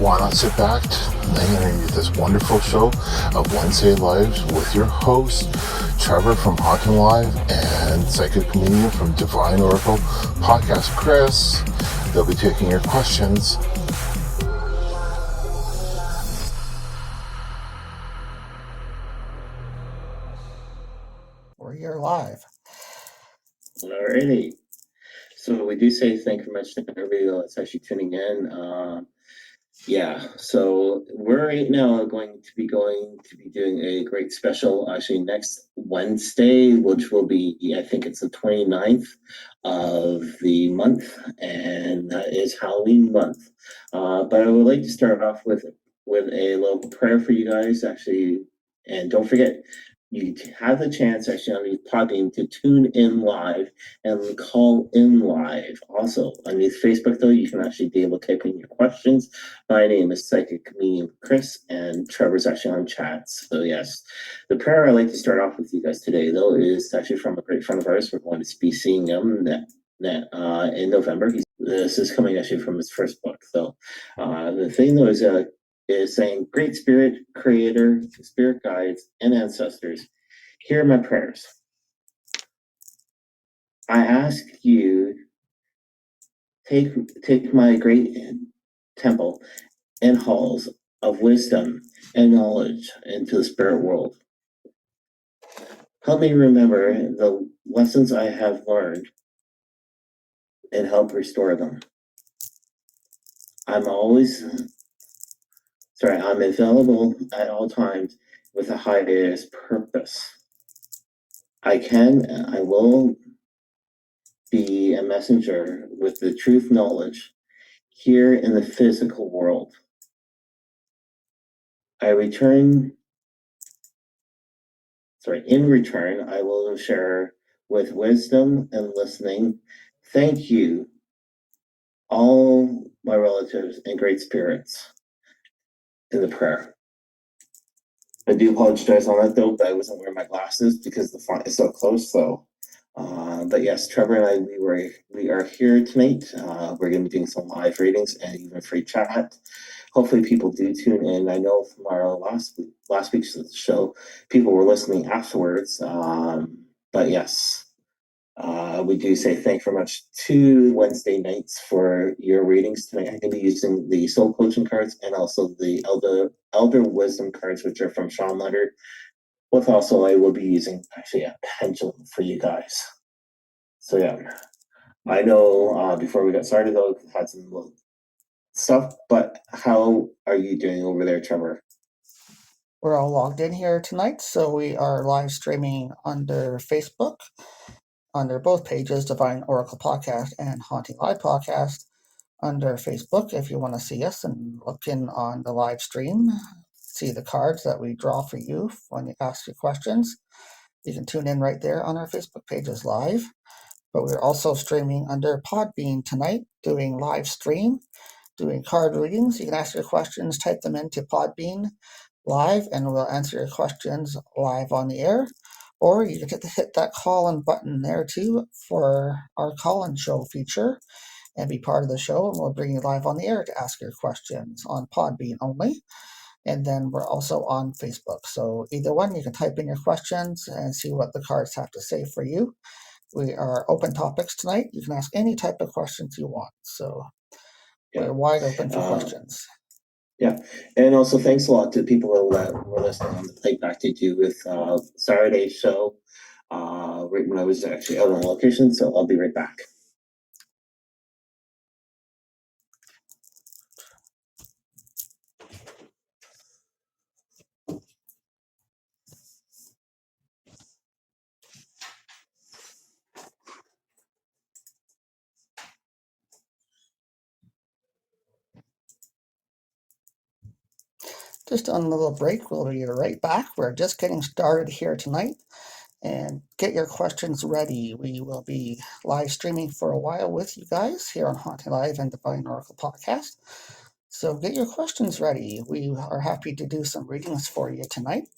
why not sit back and enjoy this wonderful show of Wednesday Lives with your host, Trevor from HauntingLIVE and psychic comedian from Divine Oracle Podcast, Chris. They'll be taking your questions. We're live. Alrighty. So we do say thank you very much to everybody that's actually tuning in. So we're right now going to be doing a great special actually next Wednesday, which will be, I think it's the 29th of the month, and that is Halloween month. But I would like to start off with a little prayer for you guys, actually. And don't forget, you have the chance actually on the Podbean to tune in live and call in live. Also, on the Facebook, though, you can actually be able to type in your questions. My name is Psychic Comedian Chris, and Trevor's actually on chat. So, yes, the prayer I'd like to start off with you guys today, though, is actually from a great friend of ours. We're going to be seeing him in November. This is coming actually from his first book. So, the thing, though, is saying, Great Spirit, Creator, Spirit Guides, and Ancestors, hear my prayers. I ask you, take my great temple and halls of wisdom and knowledge into the spirit world. Help me remember the lessons I have learned and help restore them. I'm available at all times with a highest purpose. I will be a messenger with the truth knowledge here in the physical world. In return, I will share with wisdom and listening. Thank you, all my relatives and great spirits, in the prayer. I do apologize on that, though, but I wasn't wearing my glasses because the font is so close. So, but yes, Trevor and I, we are here tonight. We're going to be doing some live readings and even free chat. Hopefully, people do tune in. I know from our last week's show, people were listening afterwards. But yes, we do say thank you very much to Wednesday nights for your readings tonight. I'm going to be using the Soul Coaching cards and also the Elder Wisdom cards, which are from Sean Leonard. With also, I will be using actually a pendulum for you guys. So yeah, I know before we got started, though, we had some little stuff, but how are you doing over there, Trevor? We're all logged in here tonight, so we are live streaming under Facebook, under both pages, Divine Oracle Podcast and Haunting Live Podcast. Under Facebook, if you want to see us and look in on the live stream, see the cards that we draw for you when you ask your questions. You can tune in right there on our Facebook pages live. But we're also streaming under Podbean tonight, doing live stream, doing card readings. You can ask your questions, type them into Podbean live, and we'll answer your questions live on the air. Or you can hit that call-in button there too for our call-in show feature and be part of the show, and we'll bring you live on the air to ask your questions on Podbean only. And then we're also on Facebook. So either one, you can type in your questions and see what the cards have to say for you. We are open topics tonight. You can ask any type of questions you want. So we're wide open for questions. Yeah, and also thanks a lot to people that were listening on the playback to do with Saturday's show, right when I was actually out on location. So I'll be right back. Just on a little break, we'll be right back. We're just getting started here tonight. And get your questions ready. We will be live streaming for a while with you guys here on Haunting Live and Divine Oracle Podcast. So get your questions ready. We are happy to do some readings for you tonight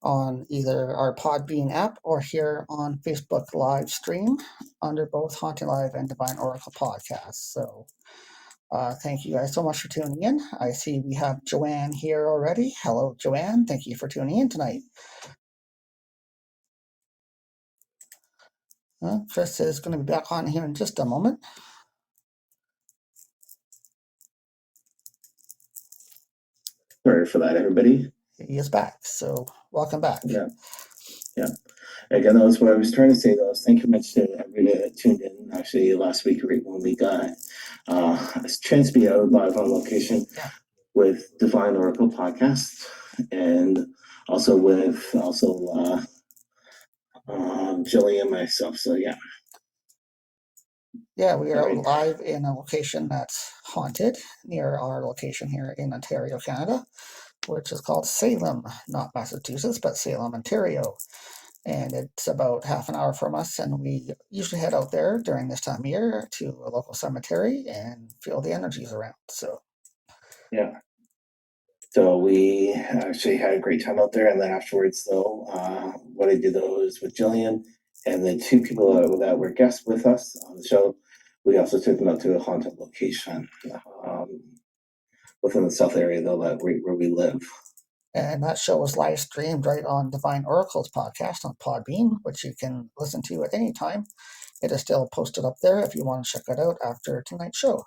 on either our Podbean app or here on Facebook live stream under both Haunting Live and Divine Oracle Podcast. So Thank you guys so much for tuning in. I see we have Joanne here already. Hello, Joanne. Thank you for tuning in tonight. Chris is going to be back on here in just a moment. Sorry for that, everybody. He is back, so welcome back. Yeah. Again, that was what I was trying to say, though. Thank you much to everybody that tuned in. Actually, last week, right when we got a chance to be out live on location with Divine Oracle Podcast, and also with Gillian and myself. So yeah. Yeah, we are out live in a location that's haunted near our location here in Ontario, Canada, which is called Salem, not Massachusetts, but Salem, Ontario. And it's about half an hour from us, and we usually head out there during this time of year to a local cemetery and feel the energies around. So yeah. So we actually had a great time out there, and then afterwards, though, what I did though is with Gillian and the two people that were guests with us on the show, we also took them out to a haunted location within the South area, though, where we live. And that show was live streamed right on Divine Oracles podcast on Podbean, which you can listen to at any time. It is still posted up there if you want to check it out after tonight's show.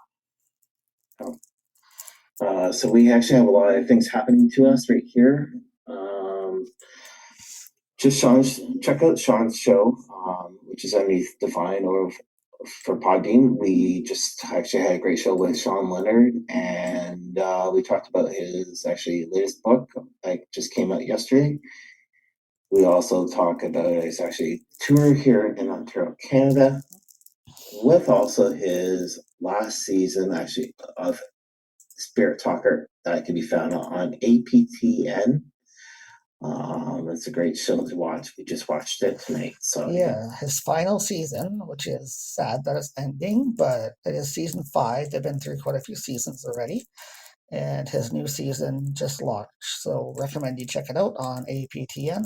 So we actually have a lot of things happening to us right here. Just check out Sean's show, which is underneath Divine or for Podbean. We just actually had a great show with Sean Leonard, and we talked about his actually latest book that just came out yesterday. We also talk about his actually tour here in Ontario, Canada, with also his last season actually of Spirit Talker that can be found on APTN. It's a great show to watch. We just watched it tonight. So yeah, his final season, which is sad that it's ending, but it is season 5. They've been through quite a few seasons already, and his new season just launched. So recommend you check it out on APTN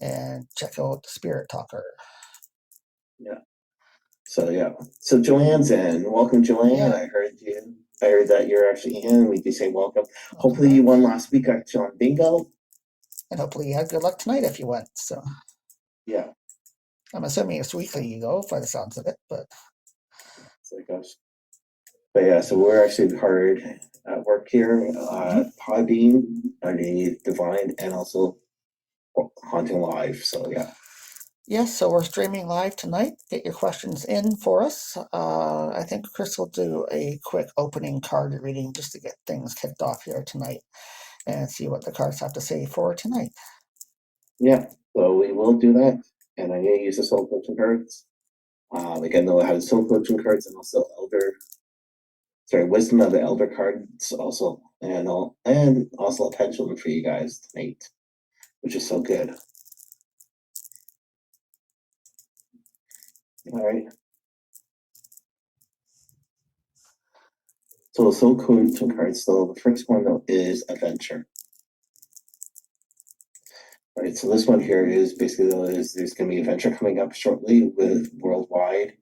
and check out Spirit Talker. Yeah. So Joanne's in. Welcome, Joanne. Yeah. I heard that you're actually in. We do say welcome. Hopefully you won last week actually on bingo. And hopefully you had good luck tonight if you went. So yeah. I'm assuming it's weekly you go by the sounds of it, but so it goes. But yeah, so we're actually hard at work here, Podbean, underneath Divine, and also HauntingLIVE. So yeah. Yes, so we're streaming live tonight. Get your questions in for us. I think Chris will do a quick opening card reading just to get things kicked off here tonight and see what the cards have to say for tonight. Yeah, so we will do that. And I'm going to use the soul coaching cards. Again, though, I have soul coaching cards and also wisdom of the elder cards also, and also a pendulum for you guys tonight, which is so good. All right. So the soul coaching cards, so the first one though is adventure. All right, so this one here is basically there's going to be adventure coming up shortly with worldwide.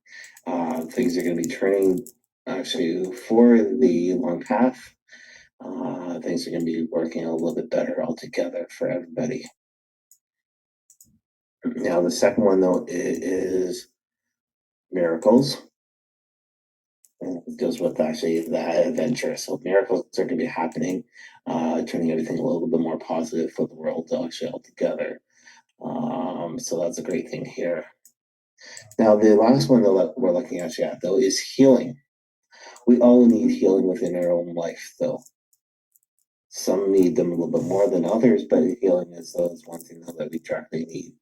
Things are going to be turning actually for the long path. Things are going to be working a little bit better altogether for everybody. Now, the second one, though, is miracles. And it deals with actually that adventure. So miracles are going to be happening, turning everything a little bit more positive for the world actually altogether. So that's a great thing here. Now, the last one that we're looking at, though, is healing. We all need healing within our own life, though. Some need them a little bit more than others, but healing is one thing that we directly need.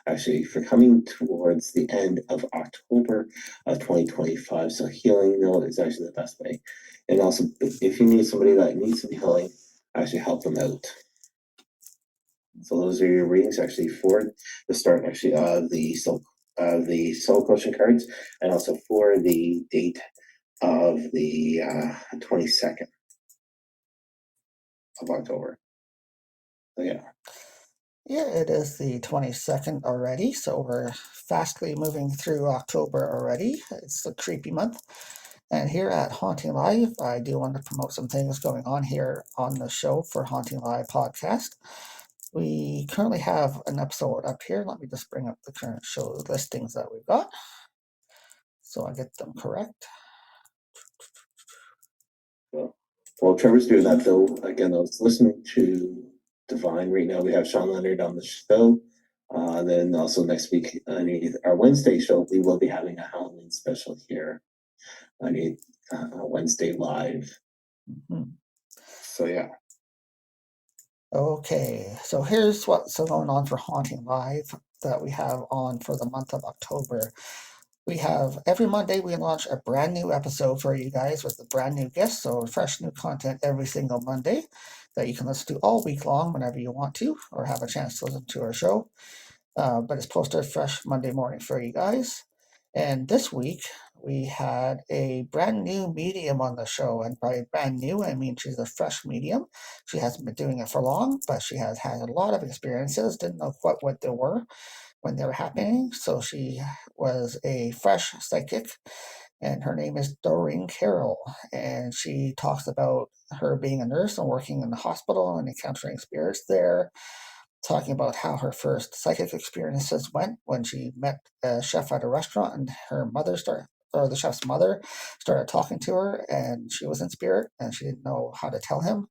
Actually, for coming towards the end of October of 2025, so healing, though, is actually the best way. And also, if you need somebody that needs some healing, actually help them out. So those are your readings actually for the start actually of the soul coaching cards, and also for the date of the 22nd of October. So yeah. Yeah, it is the 22nd already, so we're fastly moving through October already. It's a creepy month. And here at Haunting Live, I do want to promote some things going on here on the show for Haunting Live podcast. We currently have an episode up here. Let me just bring up the current show listings that we've got so I get them correct. Well, Trevor's doing that though. Again, I was listening to Divine right now. We have Sean Leonard on the show. Then also next week, our Wednesday show, we will be having a Halloween special here. Wednesday live. Mm-hmm. So yeah. Okay, so here's what's going on for Haunting Live that we have on for the month of October. We have every Monday we launch a brand new episode for you guys with a brand new guest, so fresh new content every single Monday that you can listen to all week long whenever you want to or have a chance to listen to our show. But it's posted fresh Monday morning for you guys. And this week we had a brand new medium on the show, and by brand new I mean she's a fresh medium. She hasn't been doing it for long, but she has had a lot of experiences. Didn't know quite what they were when they were happening. So she was a fresh psychic, and her name is Doreen Carroll. And she talks about her being a nurse and working in the hospital and encountering spirits there, talking about how her first psychic experiences went when she met a chef at a restaurant and the chef's mother started talking to her and she was in spirit and she didn't know how to tell him,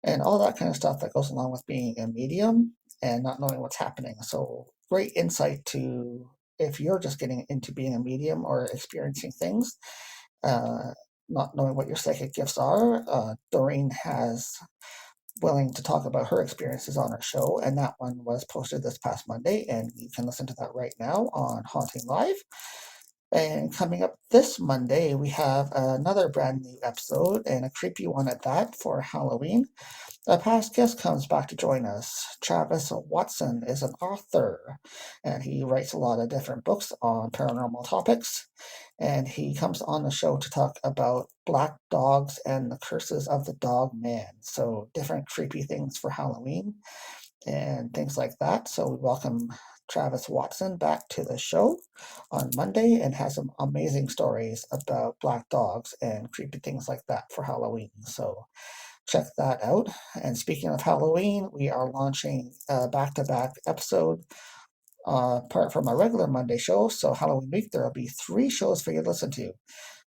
and all that kind of stuff that goes along with being a medium and not knowing what's happening. So great insight to if you're just getting into being a medium or experiencing things, not knowing what your psychic gifts are. Doreen has willing to talk about her experiences on our show, and that one was posted this past Monday, and you can listen to that right now on Haunting Live. And coming up this Monday, we have another brand new episode, and a creepy one at that, for Halloween. A past guest comes back to join us. Travis Watson is an author, and he writes a lot of different books on paranormal topics. And he comes on the show to talk about black dogs and the curses of the dog man. So, different creepy things for Halloween and things like that. So, we welcome Travis Watson back to the show on Monday and has some amazing stories about black dogs and creepy things like that for Halloween. So, check that out. And speaking of Halloween, we are launching a back-to-back episode apart from our regular Monday show. So Halloween week, there will be 3 shows for you to listen to.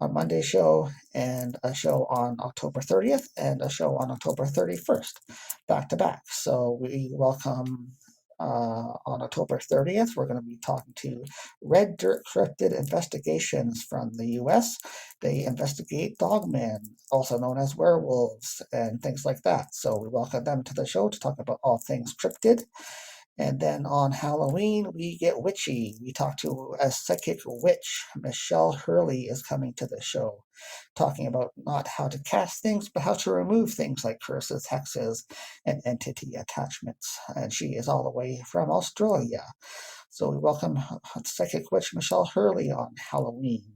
A Monday show and a show on October 30th and a show on October 31st, back to back. So we welcome on October 30th, we're going to be talking to Red Dirt Cryptid Investigations from the US. They investigate dogmen, also known as werewolves, and things like that. So we welcome them to the show to talk about all things cryptid. And then on Halloween, we get witchy. We talk to a psychic witch. Michelle Hurley is coming to the show, talking about not how to cast things, but how to remove things like curses, hexes, and entity attachments. And she is all the way from Australia. So we welcome psychic witch Michelle Hurley on Halloween.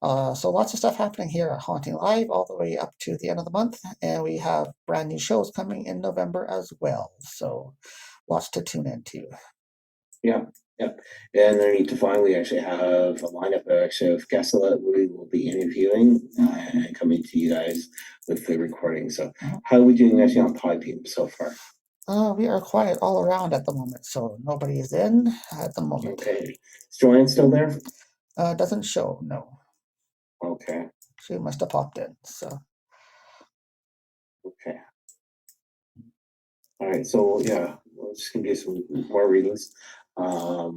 So lots of stuff happening here at Haunting Live all the way up to the end of the month. And we have brand new shows coming in November as well. So lots to tune into. Yeah. And underneath Divine, we actually have a lineup of guests that we will be interviewing and coming to you guys with the recording. So how are we doing actually on Podbean so far? We are quiet all around at the moment, so nobody is in at the moment. Okay. Is Joanne still there? Doesn't show, no. Okay. She must have popped in, so. Okay. All right, so yeah, we're just gonna do some more readings. How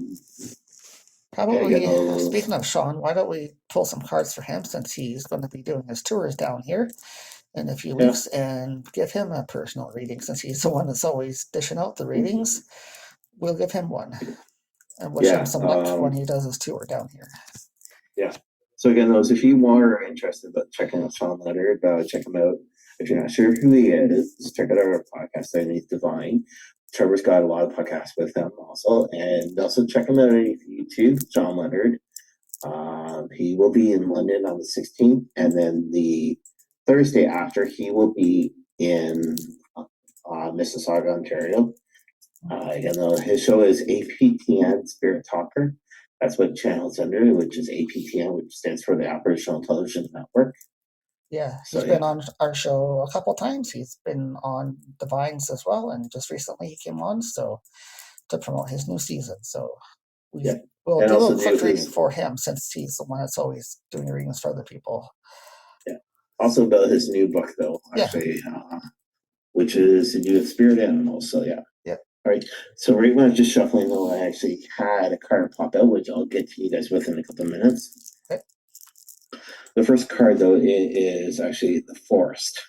about we, speaking of Sean, why don't we pull some cards for him since he's going to be doing his tours down here in a few weeks and give him a personal reading since he's the one that's always dishing out the readings. We'll give him one and wish him some luck when he does his tour down here. Yeah. So again, those if you are interested about checking out Sean Leonard, check him out. If you're not sure who he is, check out our podcast underneath Divine. Trevor's got a lot of podcasts with them also, and also check him out on YouTube, Sean Leonard. He will be in London on the 16th, and then the Thursday after, he will be in Mississauga, Ontario. Again, his show is APTN Spirit Talker. That's what channel it's under, which is APTN, which stands for the Operational Television Network. Yeah, So, he's been on our show a couple times. He's been on Divines as well, and just recently he came on to promote his new season. So Yeah. we'll And do also a do quick reading his, for him since he's the one that's always doing readings for other people. yeah. Also about his new book, though, Yeah. actually, which is to do with spirit animals. So, yeah. Yeah. All right. So right when I was just shuffling, though, I actually had a card pop out, which I'll get to you guys with in a couple of minutes. Okay. The first card, though, is actually the Forest.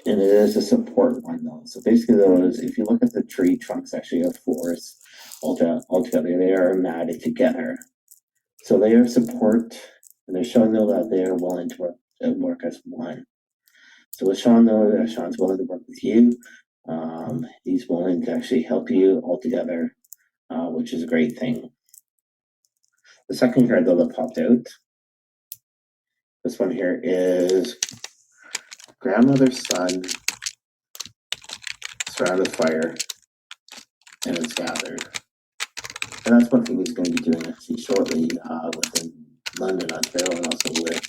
And it is a support one, though. So basically, those, if you look at the tree trunks, actually, of forests altogether, they are matted together. So they are support, and they're showing though that they are willing to work as one. So with Sean, though, that Sean's willing to work with you. He's willing to actually help you all together, which is a great thing. The second card, though, that popped out, this one here is grandmother's son surrounded fire, and it's gathered. And that's one thing he's going to be doing actually shortly within London, Ontario, and also with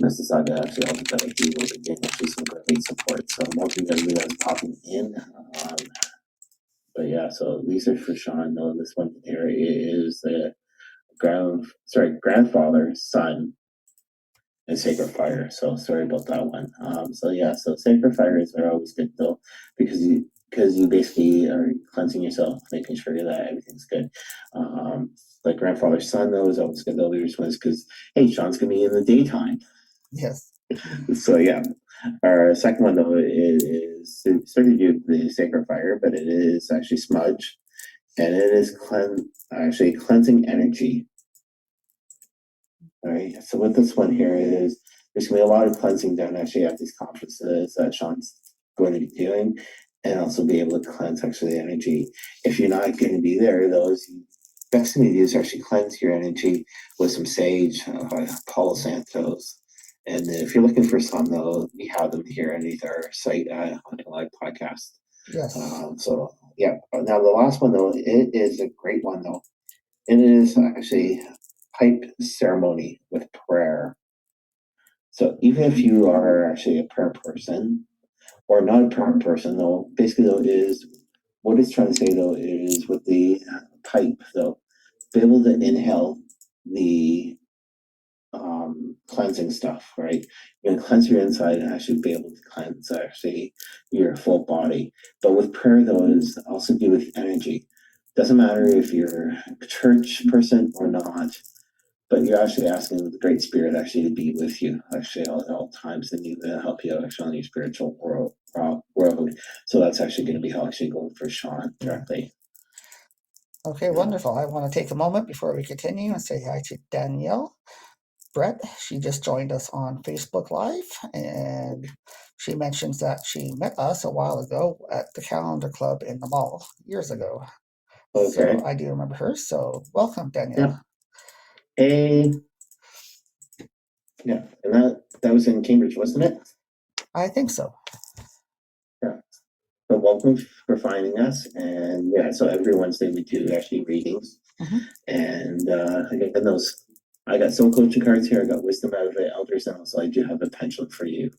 Mississauga. Actually, altogether, he will be getting actually some great support. So most of you guys popping in. But yeah, so these are for Sean. No, this one here is the grandfather, son, and Sacred Fire. So sorry about that one. So yeah, so Sacred Fires are always good though, because you basically are cleansing yourself, making sure that everything's good. Like grandfather's son though is always good though. There's ones because hey, Sean's gonna be in the daytime. Yes. So yeah. Our second one though is starting to do the Sacred Fire, but it is actually smudge, and it is cleansing energy. All right. So with this one here is there's gonna be a lot of cleansing done actually at these conferences that Sean's going to be doing, and also be able to cleanse actually the energy. If you're not going to be there, those best thing to do is actually cleanse your energy with some sage, Palo Santos. And if you're looking for some, though, we have them here underneath our site at HauntingLIVE Podcast. Yes. So yeah. Now the last one though, it is a great one though. It is actually pipe ceremony with prayer. So even if you are actually a prayer person or not a prayer person, though, basically though is what it's trying to say though is with the pipe though, be able to inhale the cleansing stuff, right? You're gonna cleanse your inside and actually be able to cleanse actually your full body. But with prayer though is also do with energy. Doesn't matter if you're a church person or not, but you're actually asking the Great Spirit actually to be with you actually at all times and help you actually on your spiritual road. So that's actually going to be actually going for Sean directly. Okay, wonderful. I want to take a moment before we continue and say hi to Danielle Brett. She just joined us on Facebook Live, and she mentions that she met us a while ago at the Calendar Club in the mall years ago. Okay. So I do remember her. So welcome, Danielle. Yeah. Yeah, and that was in Cambridge, wasn't it? I think so. Yeah. But welcome for finding us, and yeah, so every Wednesday we do actually readings, and again those. I got soul coaching cards here. I got wisdom out of the elders, and also I do have a pendulum for you.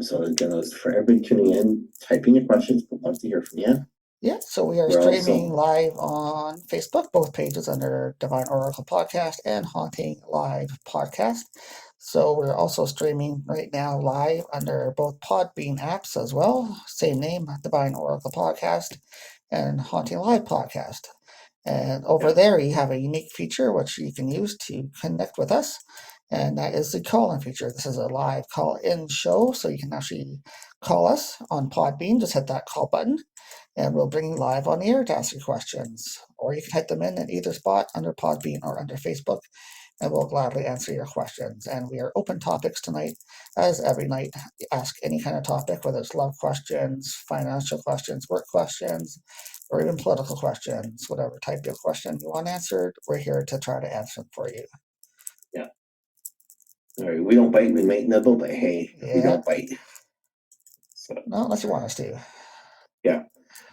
So again, those for everybody tuning in, type in your questions. We'd love to hear from you. Yeah, so we are streaming live on Facebook, both pages under Divine Oracle Podcast and Haunting Live Podcast. So we're also streaming right now live under both Podbean apps as well. Same name, Divine Oracle Podcast and Haunting Live Podcast. And over there, you have a unique feature which you can use to connect with us, and that is the call-in feature. This is a live call-in show, so you can actually call us on Podbean. Just hit that call button, and we'll bring you live on the air to ask your questions. Or you can type them in either spot under Podbean or under Facebook, and we'll gladly answer your questions. And we are open topics tonight, as every night. Ask any kind of topic, whether it's love questions, financial questions, work questions, or even political questions, whatever type of question you want answered, we're here to try to answer them for you. Yeah. All right. We don't bite, we might nibble, but hey, we don't bite. So no, unless you want us to. Yeah.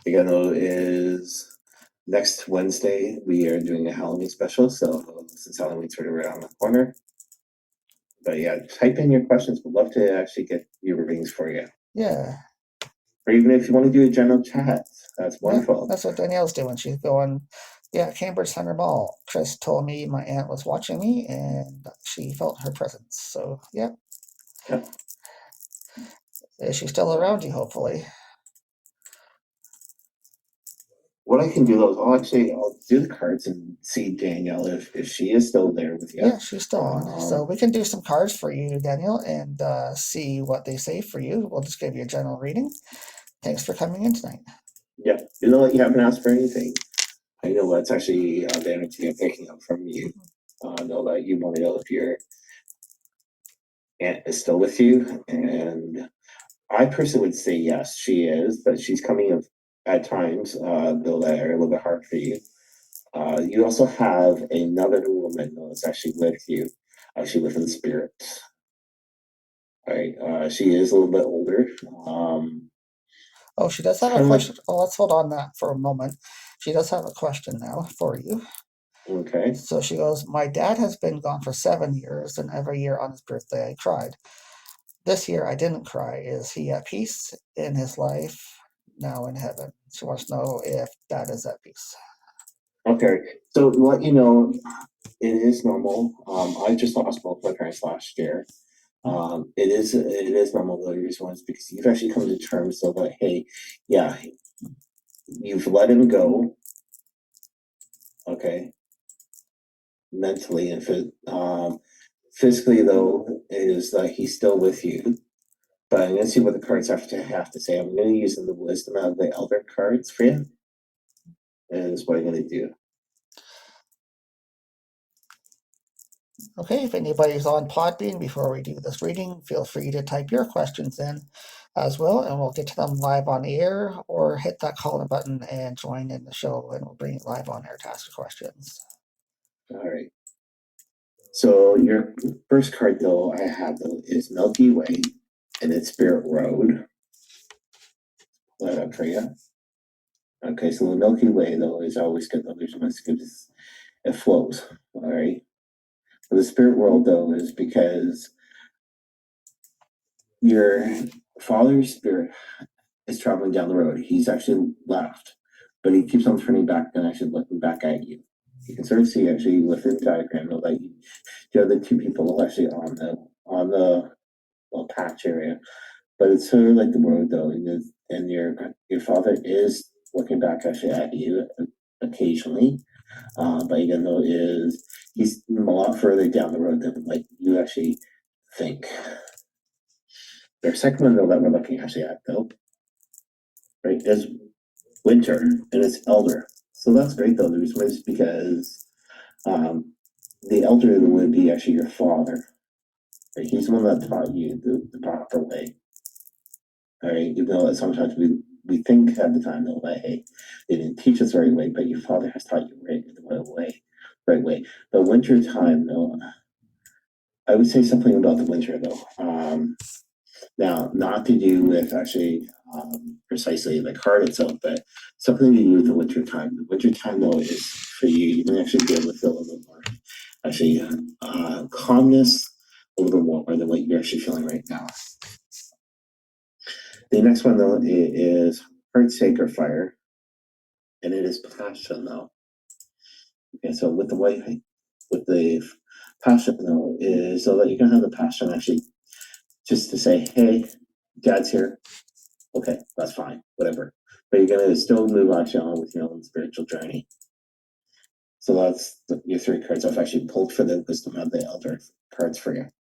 Again, though, is next Wednesday, we are doing a Halloween special. So since Halloween's sort of around the corner. But yeah, type in your questions. We'd love to actually get your readings for you. Yeah. Or even if you want to do a general chat, that's wonderful. Yeah, that's what Danielle's doing. She's going, yeah, Cambridge Center Mall. Chris told me my aunt was watching me and she felt her presence. So, yeah. Yeah. Is she still around you, hopefully? What I can do though is I'll do the cards and see Danielle if she is still there with you. Yeah, she's still on. So we can do some cards for you, Danielle, and see what they say for you. We'll just give you a general reading. Thanks for coming in tonight. Yeah, you know what? You haven't asked for anything. I know that's actually the energy I'm picking up from you. Know that you want to know if your aunt is still with you, and I personally would say yes, she is, but she's coming of at times, though that are a little bit hard for you. You also have another woman that's actually with you, actually within spirit. Right, she is a little bit older. Oh, she does have a question. Oh, let's hold on that for a moment. She does have a question now for you. Okay. So she goes, my dad has been gone for 7 years, and every year on his birthday I cried. This year I didn't cry. Is he at peace in his life now in heaven? She wants to know if Dad is at peace. Okay, so let you know, it is normal. I just lost both my parents last year. It is normal though. The reason why is because you've actually come to terms so that hey, yeah, you've let him go. Okay, mentally and physically though is that he's still with you. But I'm gonna see what the cards have to say. I'm gonna use the wisdom of the elder cards for you, and that's what I'm gonna do. Okay, if anybody's on Podbean before we do this reading, feel free to type your questions in as well, and we'll get to them live on air, or hit that call-in button and join in the show, and we'll bring it live on air to ask your questions. All right. So your first card though I have though is Milky Way, and it's Spirit Road. Pull that up for you. Okay, so the Milky Way though is always good though. There's much good. It flows. All right. But the spirit world though is because your father's spirit is traveling down the road. He's actually left, but he keeps on turning back and actually looking back at you. You can sort of see actually within the diagram though that the other two people actually on the well, patch area, but it's sort of like the road though, and your father is looking back actually at you occasionally, but even though he's a lot further down the road than like you actually think. Their second one though that we're looking actually at though, right, is winter and it's elder. So that's great though. The reason is because the elder would be actually your father. Right? He's the one that taught you the proper way. All right, even though sometimes we think at the time though that hey, they didn't teach us the right way, but your father has taught you right way. The winter time though, I would say something about the winter though. Now, not to do with actually precisely the card itself, but something to do with the winter time. The winter time though is for you. You can actually be able to feel a little more actually calmness, a little more than what you're actually feeling right now. The next one though is Heartsake or Fire, and it is passion though. Okay, so with the passion though is so that you can have the passion actually just to say, hey, Dad's here. Okay, that's fine, whatever. But you're gonna still move on with your own spiritual journey. So that's your 3 cards I've actually pulled for the wisdom of the elder cards for you.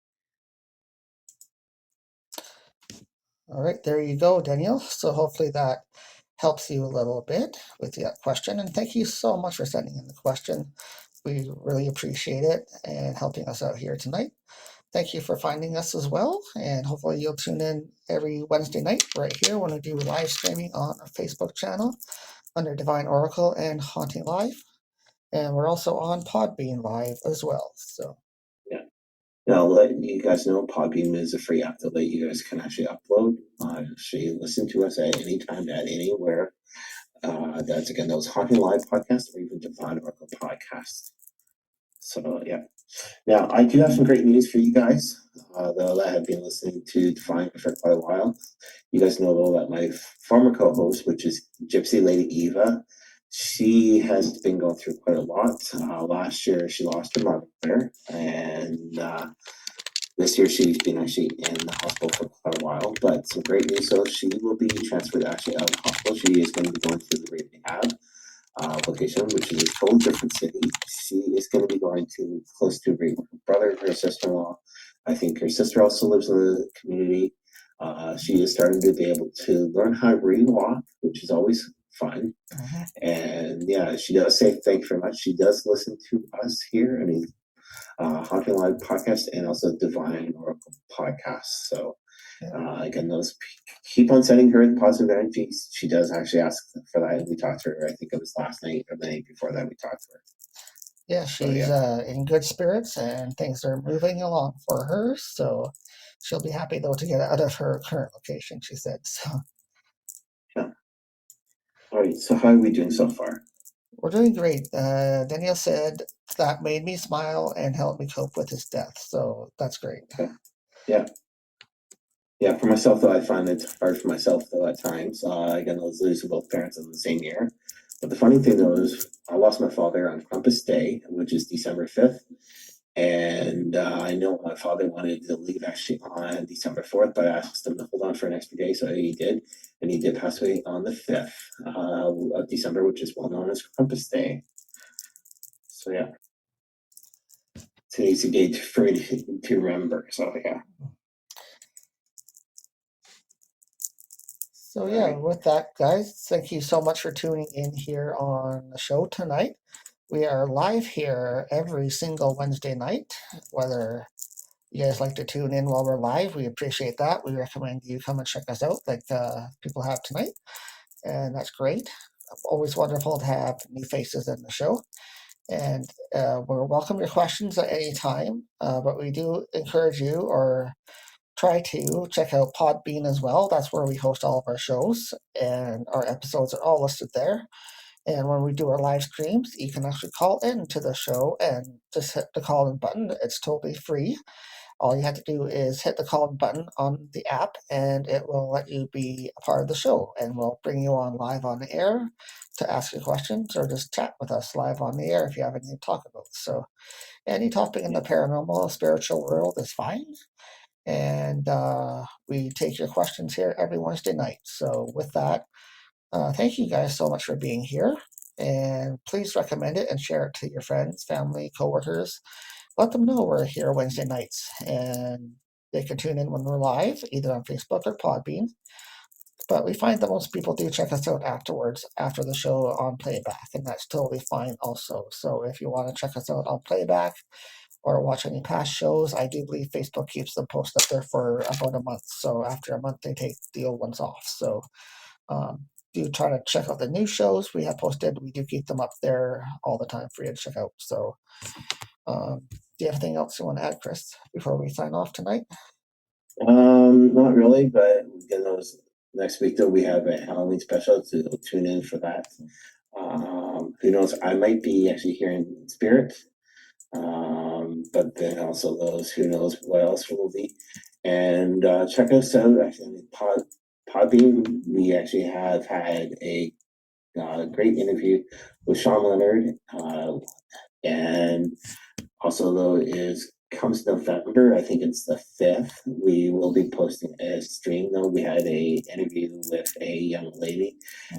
All right, there you go, Danielle. So hopefully that helps you a little bit with that question. And thank you so much for sending in the question. We really appreciate it and helping us out here tonight. Thank you for finding us as well. And hopefully you'll tune in every Wednesday night right here when we do live streaming on our Facebook channel under Divine Oracle and Haunting Live. And we're also on Podbean Live as well. So yeah. Now, I'll let you guys know Podbean is a free app that you guys can actually upload. Actually listen to us at any time, at anywhere. That's again those Haunting Live podcasts or even Divine Oracle podcast. So yeah. Now I do have some great news for you guys. Though that I have been listening to Divine for quite a while. You guys know though that my former co-host, which is Gypsy Lady Eva, she has been going through quite a lot. Last year she lost her mother, and this year she's been actually in the hospital for quite a while. But some great news, so she will be transferred actually out of the hospital. She is going to be going to the rehab location, which is a totally different city. She is going to be going to close to her brother, her sister-in-law. I think her sister also lives in the community. She is starting to be able to learn how to walk, which is always fun. And yeah, she does say thank you very much. She does listen to us here and Haunting Live podcast and also Divine Oracle podcast. So again, those keep on sending her the positive energy. She does actually ask for that. We talked to her. I think it was last night or the night before that we talked to her. Yeah, she's in good spirits and things are moving along for her. So she'll be happy though to get out of her current location, she said. So yeah. All right. So how are we doing so far? We're doing great. Daniel said that made me smile and helped me cope with his death. So that's great. Okay. Yeah. Yeah, for myself though, I find it's hard for myself though at times. Again, I was losing both parents in the same year. But the funny thing though is I lost my father on Columbus Day, which is December 5th. And I know my father wanted to leave actually on December 4th, but I asked him to hold on for an extra day, so he did. And he did pass away on the 5th of December, which is well known as Columbus Day. So yeah, it's an easy day for me to remember. So yeah. So yeah, with that, guys, thank you so much for tuning in here on the show tonight. We are live here every single Wednesday night. Whether you guys like to tune in while we're live, we appreciate that. We recommend you come and check us out like people have tonight. And that's great. Always wonderful to have new faces in the show. And we're welcome your questions at any time. But we do encourage you or try to check out Podbean as well. That's where we host all of our shows, and our episodes are all listed there. And when we do our live streams, you can actually call in to the show and just hit the call in button. It's totally free. All you have to do is hit the call in button on the app, and it will let you be a part of the show. And we'll bring you on live on the air to ask your questions or just chat with us live on the air if you have anything to talk about. So, any topic in the paranormal, spiritual world is fine. And we take your questions here every Wednesday night. So, with that, thank you guys so much for being here. And please recommend it and share it to your friends, family, coworkers. Let them know we're here Wednesday nights. And they can tune in when we're live, either on Facebook or Podbean. But we find that most people do check us out afterwards, after the show on playback. And that's totally fine also. So, if you want to check us out on playback, or watch any past shows, I do believe Facebook keeps them posted up there for about a month. So after a month, they take the old ones off. So do try to check out the new shows we have posted. We do keep them up there all the time for you to check out. So do you have anything else you want to add, Chris, before we sign off tonight? Not really, but again, those next week though we have a Halloween special, so tune in for that. Who knows? I might be actually here in spirit. But then also those who knows what else will be. And check us out actually Podbean. We actually have had a great interview with Sean Leonard, and also though is comes November, I think it's the 5th, we will be posting a stream though. We had a interview with a young lady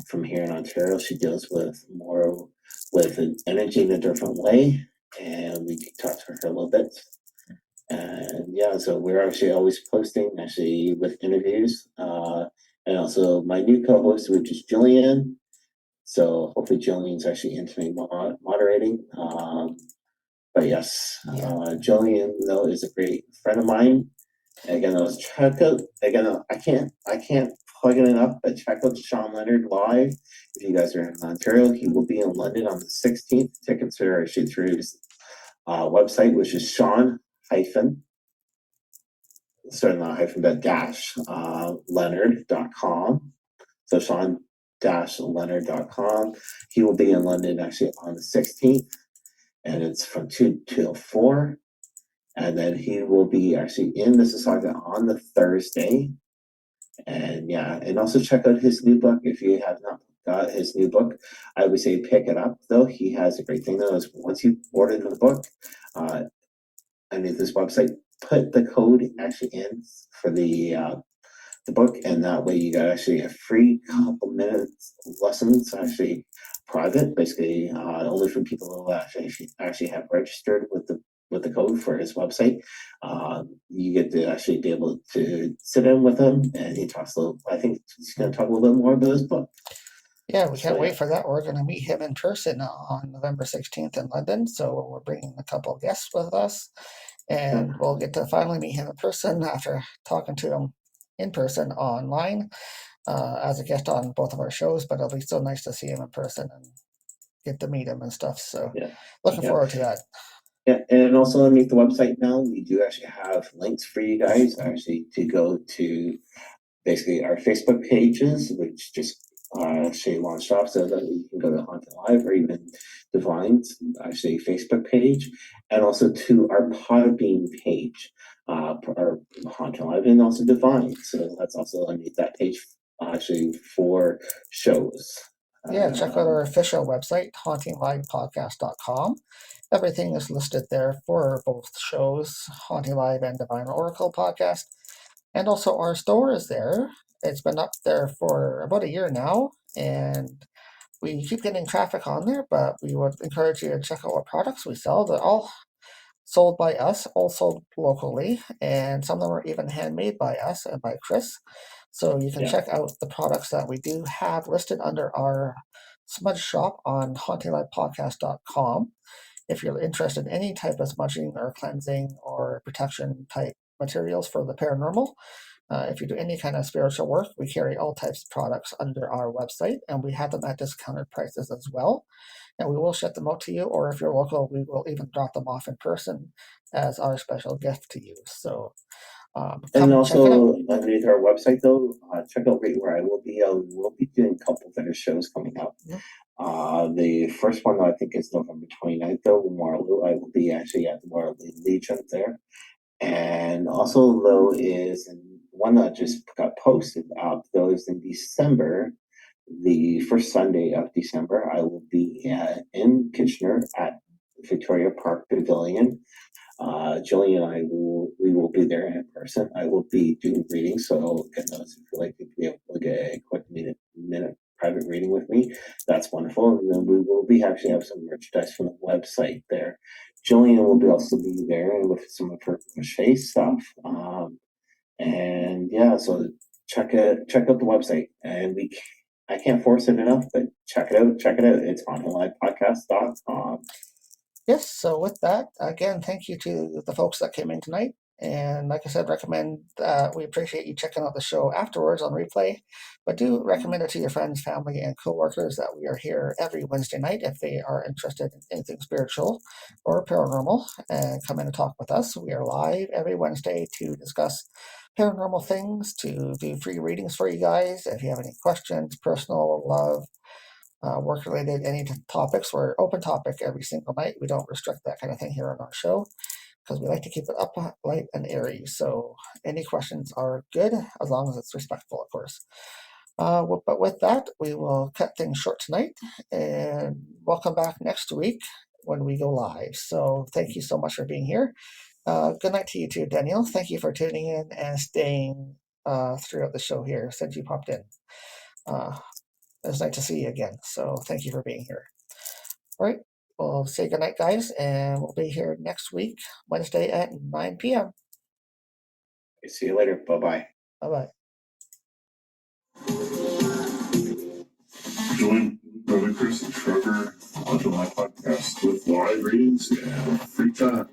from here in Ontario. She deals with more with an energy in a different way, and we talked to her a little bit. And yeah, so we're actually always posting actually with interviews, and also my new co-host, which is Gillian. So hopefully Gillian's actually into me moderating. But yes, Gillian though is a great friend of mine. And again, I was check out again. I can't plug it enough, but check out Sean Leonard live. If you guys are in Ontario, he will be in London on the 16th. Tickets are actually through his website, which is Sean hyphen, sorry, not hyphen, but dash Leonard.com. So Sean trevor-leonard.com. He will be in London actually on the 16th, and it's from 2 till 4. And then he will be actually in Mississauga on the Thursday. And yeah, and also check out his new book if you have not got his new book. I would say pick it up, though. He has a great thing, though, is once you order the book, underneath this website, put the code actually in for the book, and that way you got actually a free couple minutes lessons, actually private, basically only for people who actually have registered with the code for his website. You get to actually be able to sit in with him, and he talks a little. I think he's going to talk a little bit more about his book. Yeah, we can't wait for that. We're going to meet him in person on November 16th in London. So we're bringing a couple of guests with us, and we'll get to finally meet him in person after talking to him in person online as a guest on both of our shows. But it'll be so nice to see him in person and get to meet him and stuff. So looking forward to that. Yeah, and also underneath the website now, we do actually have links for you guys actually to go to basically our Facebook pages, which just actually launched off, so that you can go to Haunting Live or even Divine's actually Facebook page, and also to our Podbean page, our Haunting Live, and also Divine. So that's also underneath that page actually for shows. Yeah, check out our official website, HauntingLivePodcast.com. Everything is listed there for both shows, Haunting Live and Divine Oracle Podcast. And also our store is there. It's been up there for about a year now, and we keep getting traffic on there, but we would encourage you to check out what products we sell. They're all sold by us, all sold locally, and some of them are even handmade by us and by Chris. So you can check out the products that we do have listed under our smudge shop on HauntingLivePodcast.com. If you're interested in any type of smudging or cleansing or protection type materials for the paranormal, if you do any kind of spiritual work, we carry all types of products under our website, and we have them at discounted prices as well. And we will ship them out to you, or if you're local, we will even drop them off in person as our special gift to you. So and also underneath our website, though, check out right where I will be. We'll be doing a couple of other shows coming up. The first one, I think, is November 29th, though, Waterloo. I will be actually at the Waterloo Legion there. And also, though, is one that just got posted up, though, is in December, the first Sunday of December. I will be in Kitchener at Victoria Park Pavilion. Gillian and we will be there in person. I will be doing readings, so if you like to be able to get a quick minute private reading with me, that's wonderful. And then we will be actually have some merchandise from the website there. Gillian will also be there with some of her crochet stuff. And yeah, so check out the website, and I can't force it enough, but check it out. It's HauntingLivePodcast.com. Yes, so with that, again, thank you to the folks that came in tonight. And like I said, we appreciate you checking out the show afterwards on replay. But do recommend it to your friends, family, and coworkers that we are here every Wednesday night if they are interested in anything spiritual or paranormal, and come in and talk with us. We are live every Wednesday to discuss paranormal things, to do free readings for you guys. If you have any questions, personal, love, work-related, any topics, we're open topic every single night. We don't restrict that kind of thing here on our show because we like to keep it up, light, and airy. So any questions are good as long as it's respectful, of course. But with that, we will cut things short tonight, and welcome back next week when we go live. So thank you so much for being here. Good night to you too, Daniel. Thank you for tuning in and staying throughout the show here since you popped in. It's nice to see you again. So thank you for being here. All right. We'll say goodnight, guys, and we'll be here next week, Wednesday at 9 p.m. See you later. Bye-bye. Bye-bye. Join Brother Chris and Trevor on my podcast with live readings and free chat.